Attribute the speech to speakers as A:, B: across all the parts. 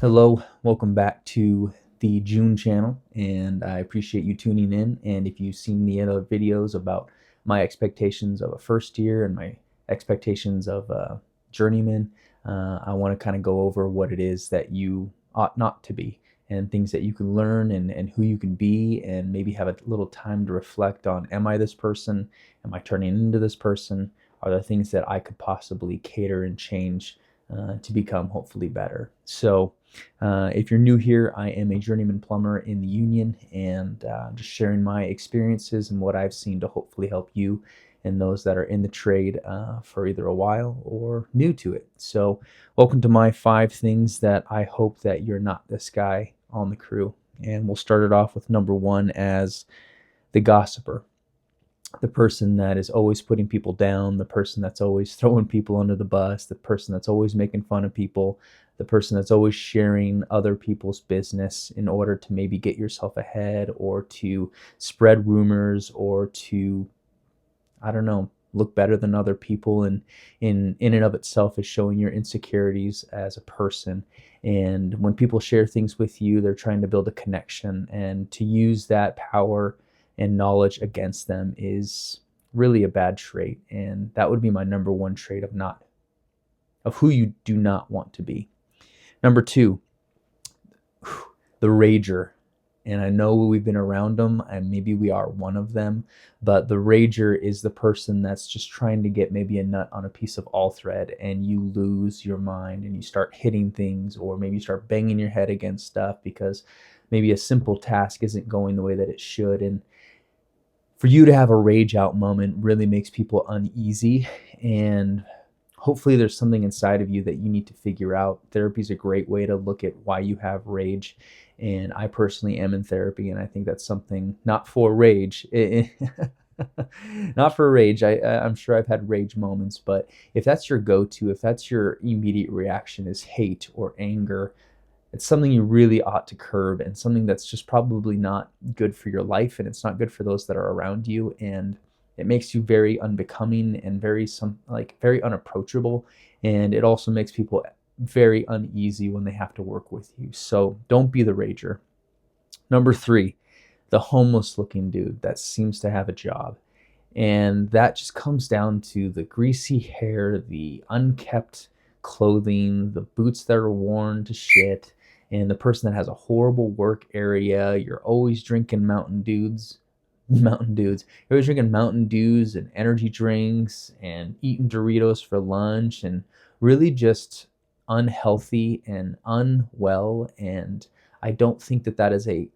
A: Hello, welcome back to the Joon channel, and I appreciate you tuning in. And if you've seen the other videos about my expectations of a first year and my expectations of a journeyman, I want to kind of go over what it is that you ought not to be and things that you can learn and who you can be, and maybe have a little time to reflect on, am I this person? Am I turning into this person? Are there things that I could possibly cater and change to become hopefully better? So if you're new here, I am a journeyman plumber in the union, and just sharing my experiences and what I've seen to hopefully help you and those that are in the trade for either a while or new to it. So welcome to my 5 things that I hope that you're not this guy on the crew. And we'll start it off with number 1 as the gossiper. The person that is always putting people down, the person that's always throwing people under the bus, the person that's always making fun of people, the person that's always sharing other people's business in order to maybe get yourself ahead, or to spread rumors, or to, I don't know, look better than other people, and in and of itself is showing your insecurities as a person. And when people share things with you, they're trying to build a connection, and to use that power and knowledge against them is really a bad trait. And that would be my number 1 trait of who you do not want to be. Number 2, the rager. And I know we've been around them, and maybe we are one of them, but the rager is the person that's just trying to get maybe a nut on a piece of all thread, and you lose your mind and you start hitting things, or maybe you start banging your head against stuff because maybe a simple task isn't going the way that it should. And for you to have a rage out moment really makes people uneasy, and hopefully there's something inside of you that you need to figure out. Therapy is a great way to look at why you have rage, and I personally am in therapy, and I think that's something not for rage. Not for rage. I'm sure I've had rage moments, but if that's your go-to, if that's your immediate reaction is hate or anger, it's something you really ought to curb, and something that's just probably not good for your life, and it's not good for those that are around you, and it makes you very unbecoming and very unapproachable, and it also makes people very uneasy when they have to work with you. So don't be the rager. Number 3, the homeless looking dude that seems to have a job. And that just comes down to the greasy hair, the unkept clothing, the boots that are worn to shit, and the person that has a horrible work area. You're always drinking Mountain Dews. You're always drinking Mountain Dews and energy drinks and eating Doritos for lunch, and really just unhealthy and unwell. And I don't think that that is a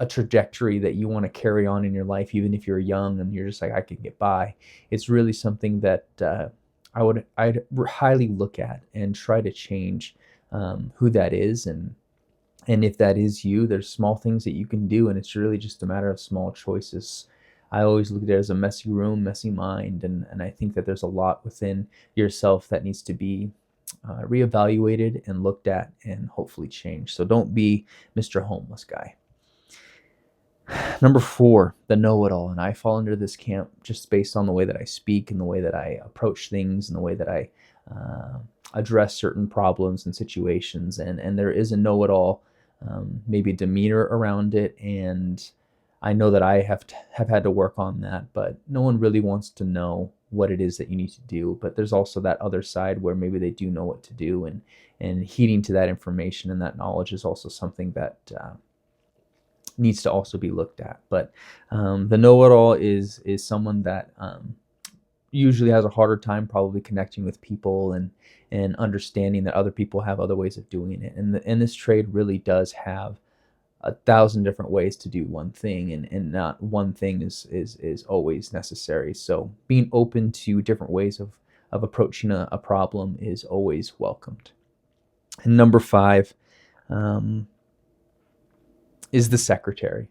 A: trajectory that you want to carry on in your life, even if you're young and you're just like, I can get by. It's really something that I'd highly look at and try to change who that is. And if that is you, there's small things that you can do, and it's really just a matter of small choices. I always look at it as a messy room, messy mind, and I think that there's a lot within yourself that needs to be reevaluated and looked at and hopefully changed. So don't be Mr. Homeless Guy. Number 4, the know-it-all. And I fall into this camp just based on the way that I speak and the way that I approach things and the way that I address certain problems and situations. And there is a know-it-all, maybe demeanor around it. And I know that I have had to work on that, but no one really wants to know what it is that you need to do. But there's also that other side where maybe they do know what to do, and heeding to that information and that knowledge is also something that needs to also be looked at. But the know-it-all is someone that usually has a harder time probably connecting with people and understanding that other people have other ways of doing it. And this trade really does have 1,000 different ways to do one thing, and not one thing is always necessary. So being open to different ways of approaching a problem is always welcomed. And number 5, is the secretary.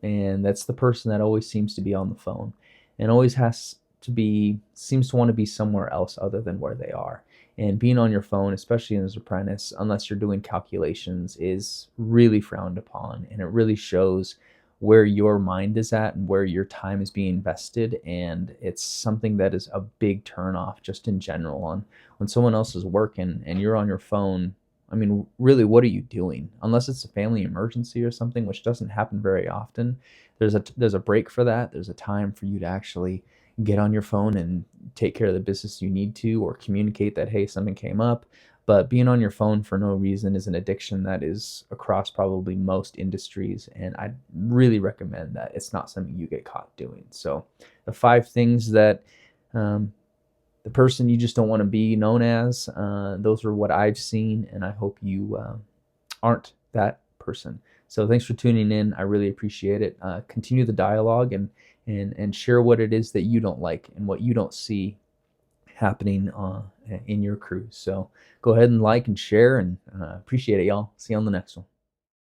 A: And that's the person that always seems to be on the phone and always seems to want to be somewhere else other than where they are. And being on your phone, especially as an apprentice, unless you're doing calculations, is really frowned upon. And it really shows where your mind is at and where your time is being invested. And it's something that is a big turnoff just in general on when someone else is working and you're on your phone I mean, really, what are you doing? Unless it's a family emergency or something, which doesn't happen very often. There's a break for that. There's a time for you to actually get on your phone and take care of the business you need to, or communicate that, hey, something came up. But being on your phone for no reason is an addiction that is across probably most industries, and I really recommend that it's not something you get caught doing. So the 5 things that the person you just don't want to be known as, those are what I've seen, and I hope you aren't that person. So thanks for tuning in. I really appreciate it. Continue the dialogue, and share what it is that you don't like and what you don't see happening in your crew. So go ahead and like and share, and appreciate it, y'all. See you on the next one.